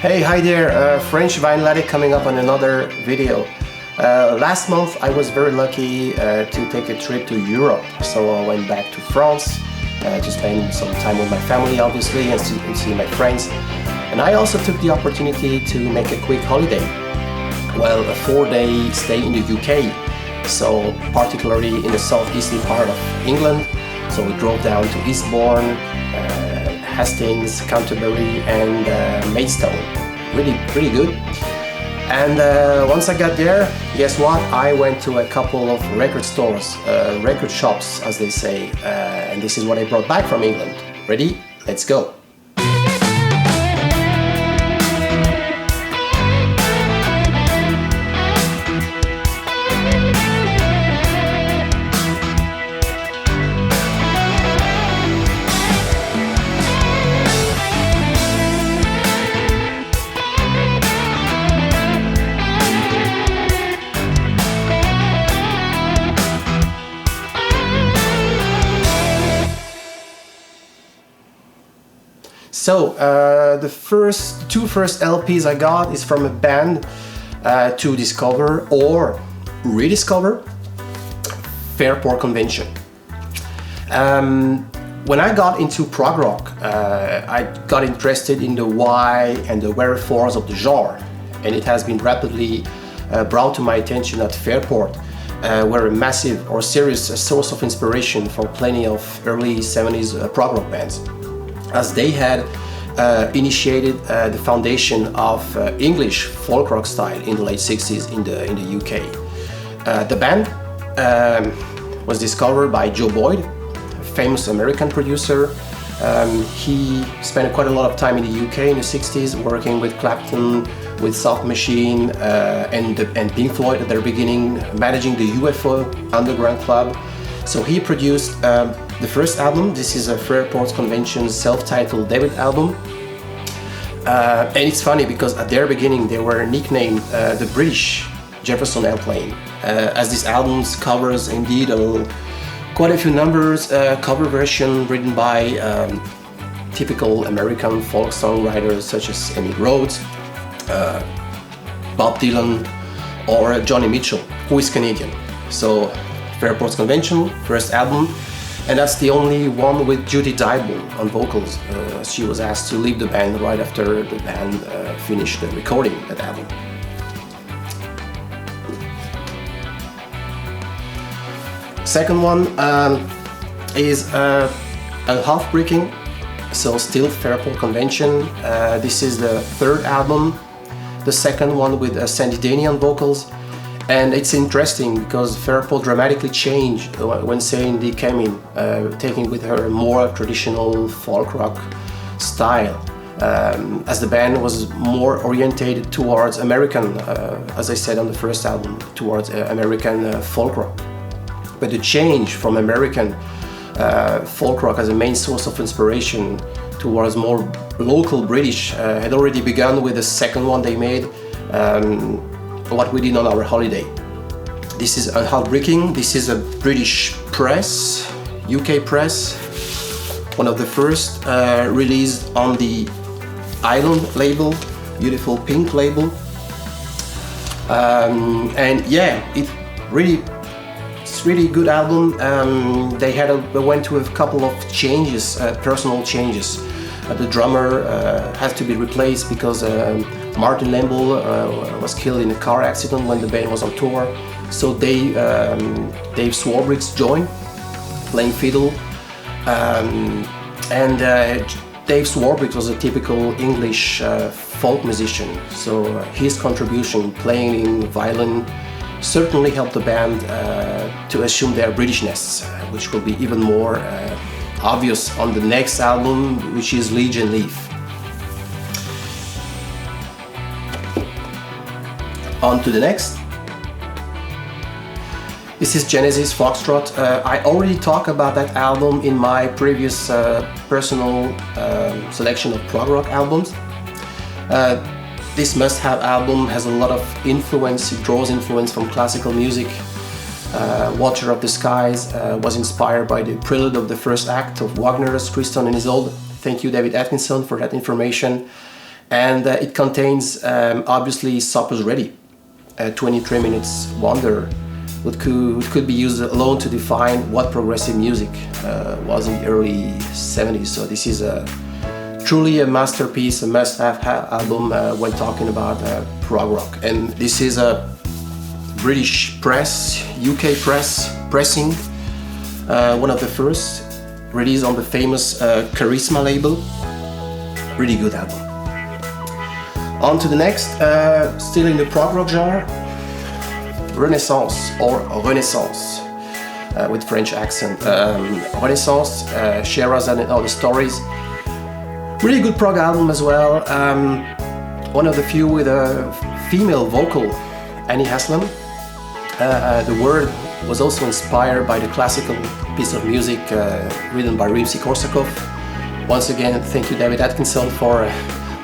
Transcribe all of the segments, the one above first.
Hey, hi there, French Vine Latte coming up on another video. Last month I was very lucky to take a trip to Europe, so I went back to France to spend some time with my family obviously and see my friends. And I also took the opportunity to make a quick holiday. Well, a 4-day stay in the UK, so particularly in the southeastern part of England. So we drove down to Eastbourne, Hastings, Canterbury and Maidstone. Pretty good. And once I got there, guess what? I went to a couple of record stores, record shops as they say, and this is what I brought back from England. Ready? Let's go! So the two first LPs I got is from a band to discover or rediscover, Fairport Convention. When I got into prog rock, I got interested in the why and the wherefores of the genre, and it has been rapidly brought to my attention that Fairport were a massive or serious source of inspiration for plenty of early 70s prog rock bands, as they had initiated the foundation of English folk rock style in the late 60s in the UK. The band was discovered by Joe Boyd, a famous American producer. He spent quite a lot of time in the UK in the 60s working with Clapton, with Soft Machine and Pink Floyd at their beginning, managing the UFO underground club. So he produced the first album. This is a Fairport Convention's self-titled debut album. And it's funny because at their beginning they were nicknamed the British Jefferson Airplane, as this album covers indeed quite a few numbers, cover version written by typical American folk songwriters such as Emmett Rhodes, Bob Dylan or Johnny Mitchell, who is Canadian. So Fairport Convention, first album, and that's the only one with Judy Dybel on vocals. She was asked to leave the band right after the band finished recording that album. Second one is Half-Breaking, so still Fairport Convention. This is the third album, the second one with Sandy Denny on vocals. And it's interesting because Fairport dramatically changed when Sandy came in, taking with her a more traditional folk rock style, as the band was more orientated towards American, as I said on the first album, towards American folk rock. But the change from American folk rock as a main source of inspiration towards more local British had already begun with the second one they made, What We Did on Our Holiday. This is Half-Breaking. This is a British press, UK press, one of the first released on the Island label, beautiful pink label. And yeah, it's really good album. They went to a couple of changes, personal changes. The drummer had to be replaced because Martin Lemble was killed in a car accident when the band was on tour. So Dave Swarbrick's joined, playing fiddle. Dave Swarbrick was a typical English folk musician. So his contribution, playing in violin, certainly helped the band to assume their Britishness, which will be even more obvious on the next album, which is Legion Leaf. On to the next. This is Genesis Foxtrot. I already talked about that album in my previous personal selection of prog rock albums. This must-have album has a lot of influence. It draws influence from classical music. Watcher of the Skies was inspired by the prelude of the first act of Wagner's Tristan and Isolde. Thank you, David Atkinson, for that information. And it contains obviously Supper's Ready, 23 minutes wonder, which could be used alone to define what progressive music was in the early 70s. So this is truly a masterpiece, a must-have album when talking about prog rock. And this is a British press, UK pressing, one of the first, released on the famous Charisma label. Really good album. On to the next, still in the prog rock genre, Renaissance or Renaissance with French accent. Renaissance, Sherazade and Other Stories. Really good prog album as well. One of the few with a female vocal, Annie Haslam. The word was also inspired by the classical piece of music written by Rimsky-Korsakov. Once again, thank you, David Atkinson, for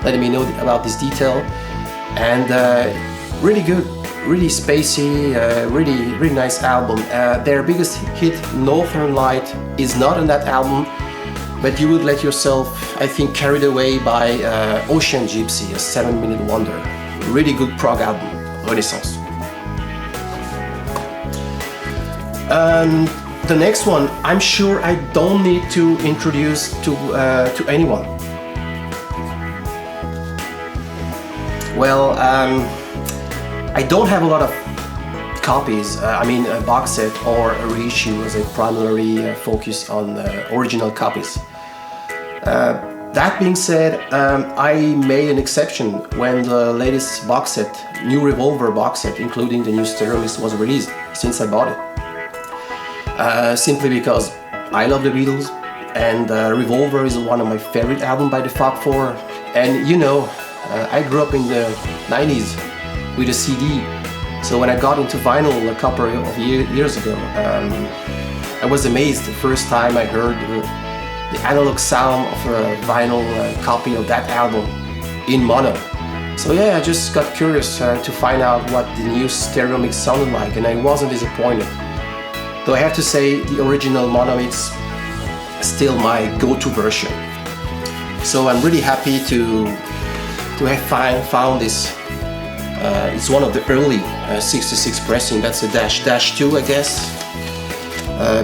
letting me know about this detail. And really good, really spacey, really nice album. Their biggest hit, Northern Light, is not on that album, but you would let yourself, I think, carried away by Ocean Gypsy, a 7-minute wonder. Really good prog album, Renaissance. The next one, I'm sure I don't need to introduce to anyone. Well, I don't have a lot of copies, a box set or a reissue, as I primarily focus on original copies. That being said, I made an exception when the latest box set, new Revolver box set, including the new stereo mix, was released, since I bought it. Simply because I love the Beatles, and Revolver is one of my favorite albums by the Fab Four. And you know, I grew up in the 90s with a CD, so when I got into vinyl a couple of years ago, I was amazed the first time I heard the analog sound of a vinyl copy of that album in mono. So yeah, I just got curious to find out what the new stereo mix sounded like, and I wasn't disappointed. Though I have to say, the original mono mix is still my go-to version. So I'm really happy to have found this. It's one of the early 66 pressing. That's a -2, I guess.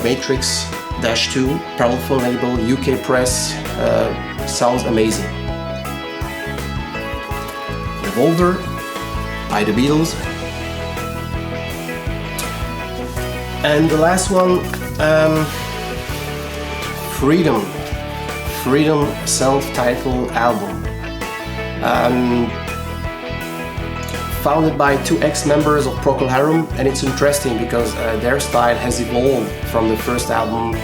Matrix -2, powerful label, UK press. Sounds amazing. Revolver by the Beatles. And the last one, Freedom, self-titled album. Founded by 2 ex-members of Procol Harum, and it's interesting because their style has evolved from the first album.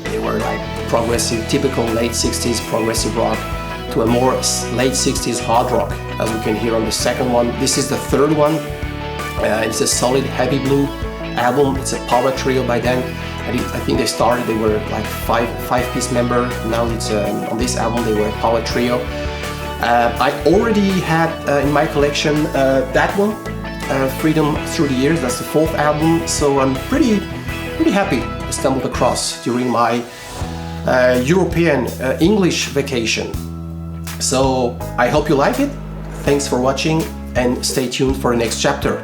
They were like progressive, typical late 60s progressive rock, to a more late 60s hard rock, as we can hear on the second one. This is the third one. It's a solid heavy blue album. It's a power trio by then. I think they were like five-piece member. Now it's on this album they were a power trio. I already had in my collection that one, Freedom Through the Years. That's the 4th album. So I'm pretty happy I stumbled across during my European English vacation. So I hope you like it. Thanks for watching, and stay tuned for the next chapter.